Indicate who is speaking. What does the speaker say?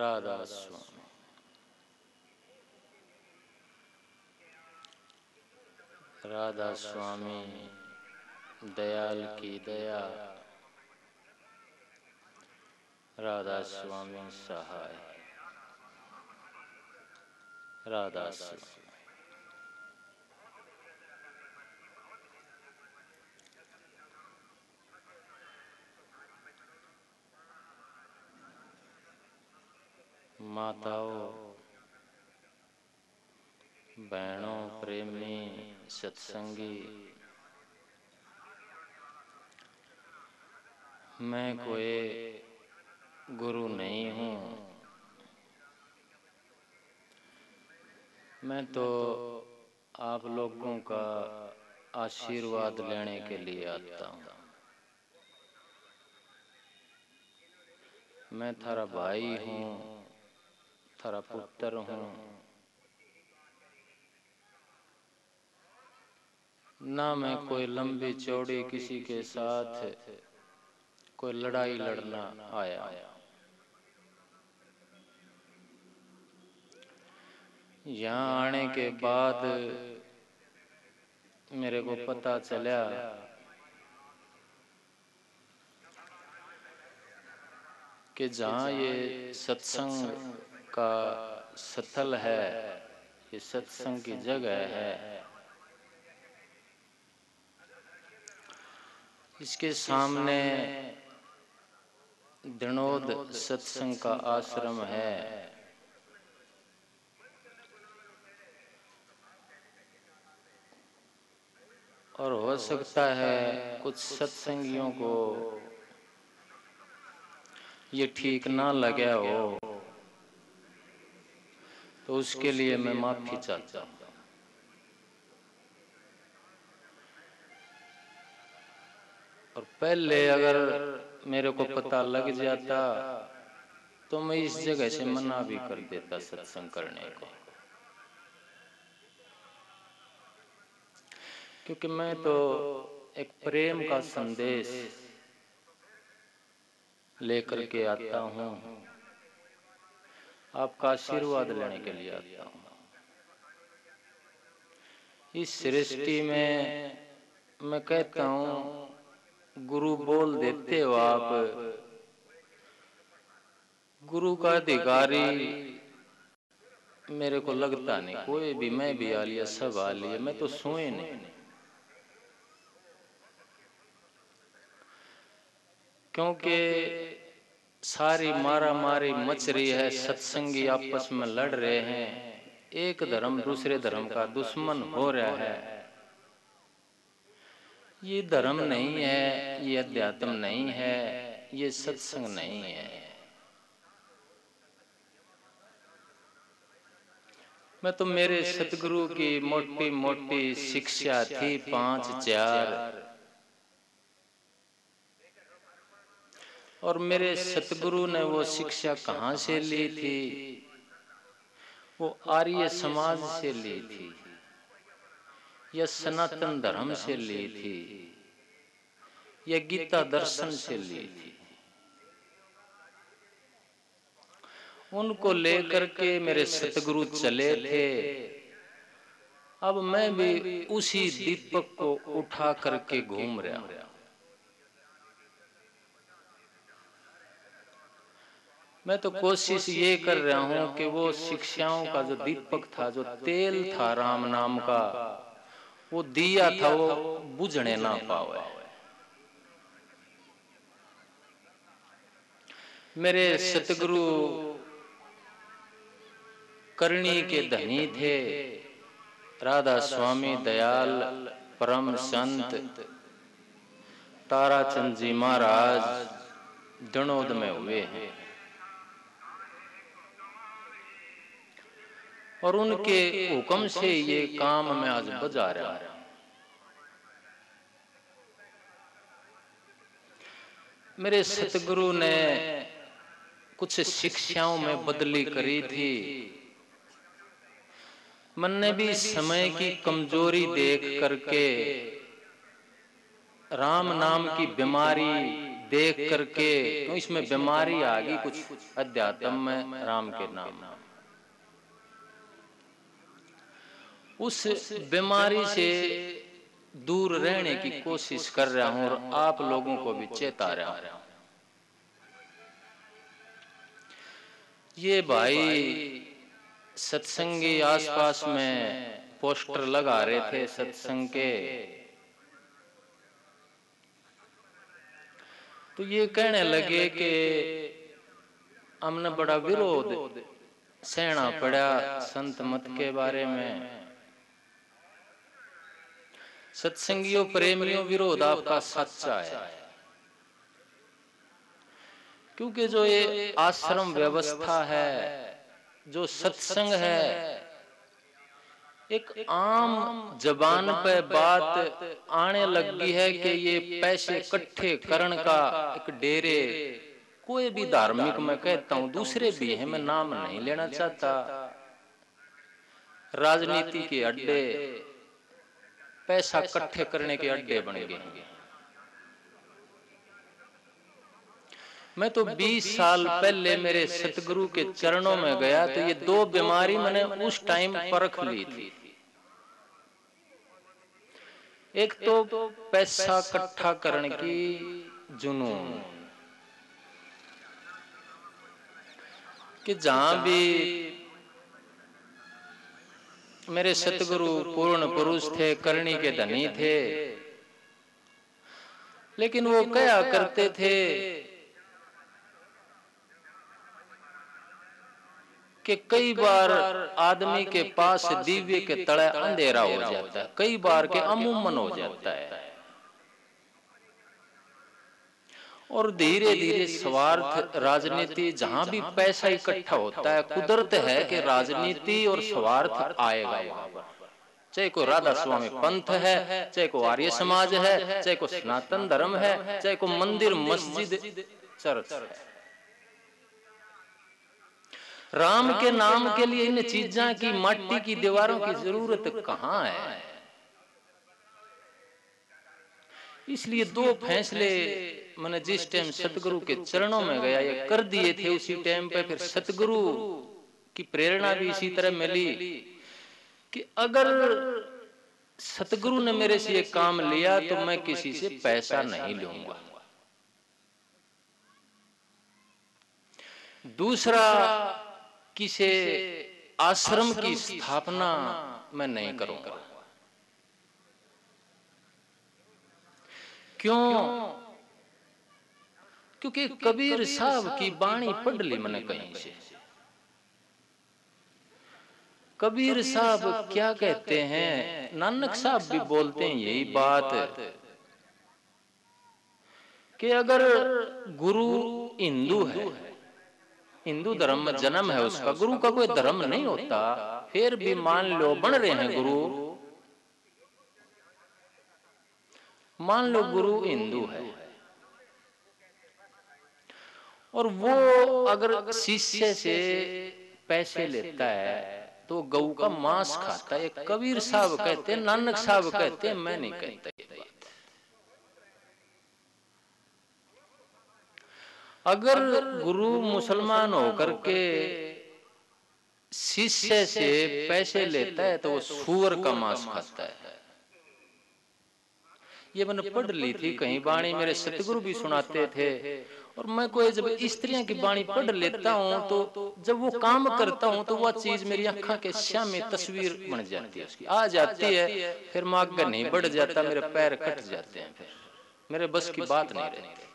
Speaker 1: राधा स्वामी। राधा स्वामी दयाल की दया, राधा स्वामी सहाय, राधा स्वामी। माताओं, बहनों, प्रेमी, सत्संगी, मैं कोई गुरु नहीं हूँ। मैं तो आप लोगों का आशीर्वाद लेने के लिए आता हूँ। मैं थारा भाई हूँ, थारा पुत्र हूँ। ना मैं कोई लंबी चौड़ी किसी के साथ कोई लड़ाई लड़ना आया। यहाँ आने के बाद मेरे को पता चला कि जहाँ ये सत्संग का स्थल है, ये सत्संग की जगह है, इसके सामने दणोद सत्संग का आश्रम है। और हो सकता है कुछ सत्संगियों को ये ठीक ना लगे हो, तो उसके लिए मैं माफी चाहता हूँ। और पहले अगर मेरे को पता लग जाता तो मैं इस जगह से मना भी कर देता सत्संग करने को, क्योंकि मैं तो एक प्रेम का संदेश लेकर के आता हूँ, आपका आशीर्वाद लेने के लिए आता हूँ। इस सृष्टि में मैं कहता हूँ, गुरु बोल देते हो आप, गुरु का अधिकारी मेरे को लगता नहीं कोई भी। मैं भी आ लिया, सब आ लिया, मैं तो सोए नहीं। क्योंकि सारी मारा मारी मच रही है, सत्संगी आपस में लड़ रहे हैं, एक धर्म दूसरे धर्म का दुश्मन हो रहा है। ये धर्म नहीं है, ये अध्यात्म नहीं है, ये सत्संग नहीं है। मैं तो मेरे सतगुरु की मोटी मोटी शिक्षा थी 5-4, और मेरे सतगुरु ने वो शिक्षा कहाँ से ली थी? वो आर्य समाज से ली थी या सनातन धर्म से ली थी या गीता दर्शन से ली थी। उनको लेकर के मेरे सतगुरु चले थे। अब मैं भी उसी दीपक को उठा करके घूम रहा हूं। मैं तो कोशिश ये कर रहा हूं कि वो शिक्षाओं का जो दीपक था, जो तेल था राम नाम का, वो दिया था, वो बुझने ना पावे। मेरे सतगुरु करणी के धनी थे, राधा स्वामी दयाल परम संत ताराचंद जी महाराज दणोद में हुए हैं। और उनके हुक्म से ये काम मैं आज बजा रहा हूं। मेरे सतगुरु ने कुछ शिक्षाओं में बदली करी थी। मैंने भी समय की कमजोरी देख करके राम नाम की बीमारी देख करके, क्यों इसमें बीमारी आ गई कुछ अध्यात्म में राम के नाम। उस बीमारी से दूर रहने की कोशिश कर रहा हूं और आप लोगों को भी चेता रहा हूं। ये भाई सत्संगी आसपास में पोस्टर लगा रहे थे सत्संग के, तो ये कहने लगे कि हमने बड़ा विरोध सहना पड़ा संत मत के बारे में। सत्संगियों प्रेमियों, विरोध आपका सच्चा है, क्योंकि जो ये आश्रम व्यवस्था है, जो सत्संग है, एक आम जबान पे बात आने लगी है कि ये पैसे इकट्ठे करने का एक डेरे, कोई भी धार्मिक मैं कहता हूं, दूसरे भी हैं, मैं नाम नहीं लेना चाहता, राजनीति के अड्डे, पैसा इकट्ठे करने के अड्डे बन गए हैं। मैं तो 20 साल पहले मेरे सतगुरु के चरणों में गया तो ये दो बीमारी मैंने उस टाइम परख ली थी। एक तो पैसा इकट्ठा करने की जुनून, कि जहां भी मेरे सतगुरु पूर्ण पुरुष थे, करनी के धनी थे, लेकिन वो क्या करते थे कि कई बार आदमी के पास दिव्य के तले अंधेरा हो जाता है, कई बार के अमूमन हो जाता है, और धीरे धीरे स्वार्थ राजनीति, जहां भी पैसा इकट्ठा होता है, कुदरत है कि राजनीति और स्वार्थ आएगा वहां पर। चाहे को राधा स्वामी पंथ है, चाहे को आर्य समाज है, चाहे को सनातन धर्म है, चाहे को मंदिर मस्जिद चर्च है। राम के नाम के लिए इन चीजों की, माटी की दीवारों की जरूरत कहां है। इसलिए दो फैसले मैंने जिस टाइम सतगुरु के चरणों में गया ये कर दिए थे, उसी टाइम पे फिर सतगुरु की प्रेरणा भी इसी तरह मिली कि अगर सतगुरु ने मेरे से ये काम लिया तो मैं किसी से पैसा नहीं लूंगा। दूसरा, किसी आश्रम की स्थापना मैं नहीं करूंगा। क्यों? क्योंकि कबीर साहब की बाणी पढ़ ली मैंने कहीं से। कबीर साहब क्या कहते हैं, नानक साहब भी बोलते हैं यही बात कि अगर गुरु हिंदू है, हिंदू धर्म में जन्म है उसका, गुरु का कोई धर्म नहीं होता, फिर भी मान लो बन रहे हैं गुरु, मान लो गुरु हिंदू है और वो अगर शिष्य से पैसे लेता है तो गऊ का मांस खाता है। कबीर साहब कहते हैं, नानक साहब कहते हैं, मैं नहीं कहता। अगर गुरु मुसलमान होकर के शिष्य से पैसे लेता है तो वो सूअर का मांस खाता है। ये मैंने पढ़ ली थी कहीं बाणी, मेरे सतगुरु भी सुनाते थे। और मैं कोई जब स्त्रियों की बाणी पढ़ लेता हूँ तो जब वो काम करता हूँ तो वह चीज मेरी आंखों के सामने तस्वीर बन जाती है, उसकी आ जाती है, फिर मैं आगे नहीं बढ़ जाता, मेरे पैर कट जाते हैं, फिर मेरे बस की बात नहीं रहती।